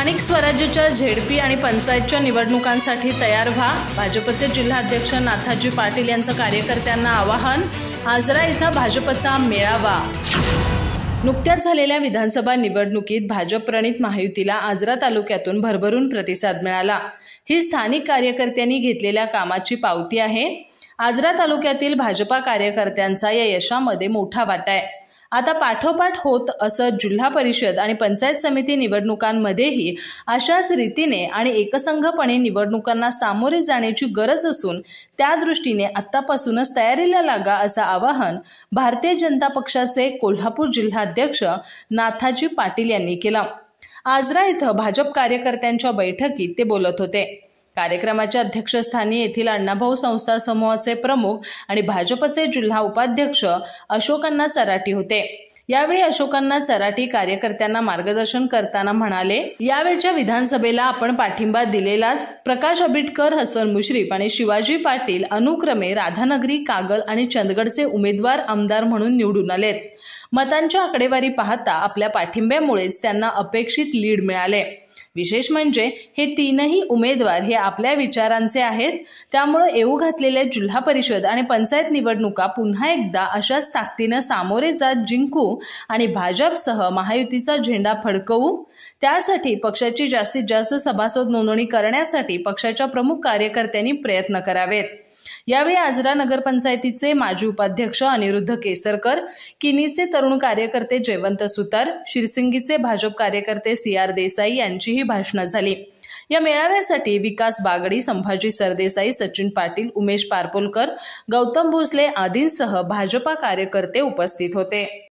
स्थानिक स्वराज्याच्या झेडपी आणि पंचायतच्या निवडणुकांसाठी तयार व्हा. भाजपचे जिल्हाध्यक्ष नाथाजी पाटील यांचं कार्यकर्त्यांना आवाहन. आजरा इथं भाजपचा मेळावा. नुकत्याच झालेल्या विधानसभा निवडणुकीत भाजप प्रणित महायुतीला आजरा तालुक्यातून भरभरून प्रतिसाद मिळाला. ही स्थानिक कार्यकर्त्यांनी घेतलेल्या कामाची पावती आहे. आजरा तालुक्यातील भाजपा कार्यकर्त्यांचा या यशामध्ये मोठा वाटा आहे. आता पाठोपाठ होत असत जिल्हा परिषद आणि पंचायत समिती निवडणुकांमध्येही अशाच रीतीने आणि एकसंघपणे निवडणुकांना सामोरे जाण्याची गरज असून त्या दृष्टीने आत्तापासूनच तयारीला लागा, असं आवाहन भारतीय जनता पक्षाचे कोल्हापूर जिल्हाध्यक्ष नाथाजी पाटील यांनी केलं. आजरा इथं भाजप कार्यकर्त्यांच्या बैठकीत ते बोलत होते. कार्यक्रमाच्या अध्यक्षस्थानी येथील अण्णाभाऊ संस्था समूहाचे प्रमुख आणि भाजपचे जिल्हा उपाध्यक्ष अशोकअण्णा चराटी होते. यावेळी अशोकअण्णा चराटी कार्यकर्त्यांना मार्गदर्शन करताना म्हणाले, यावेळच्या विधानसभेला आपण पाठिंबा दिलेलाच. प्रकाश आंबेडकर, हसन मुश्रीफ आणि शिवाजी पाटील अनुक्रमे राधानगरी, कागल आणि चंदगडचे उमेदवार आमदार म्हणून निवडून आलेत. मतांच्या आकडेवारी पाहता आपल्या पाठिंब्यामुळेच त्यांना अपेक्षित लीड मिळाले. विशेष म्हणजे हे तीनही उमेदवार हे आपल्या विचारांचे आहेत. त्यामुळे येऊ घातलेल्या जिल्हा परिषद आणि पंचायत निवडणुका पुन्हा एकदा अशाच ताकदीनं सामोरे जात जिंकू आणि भाजपसह महायुतीचा झेंडा फडकवू. त्यासाठी पक्षाची जास्तीत जास्त सभासद नोंदणी करण्यासाठी पक्षाच्या प्रमुख कार्यकर्त्यांनी प्रयत्न करावेत. यावेळी आजरा नगरपंचायतीचे माजी उपाध्यक्ष अनिरुद्ध केसरकर, किनीचे तरुण कार्यकर्ते जयवंत सुतार, शिरसिंगीचे भाजप कार्यकर्ते CR देसाई यांचीही भाषणं झाली. या मेळाव्यासाठी विकास बागडी, संभाजी सरदेसाई, सचिन पाटील, उमेश पारपोलकर, गौतम भोसले आदींसह भाजपा कार्यकर्ते उपस्थित होते.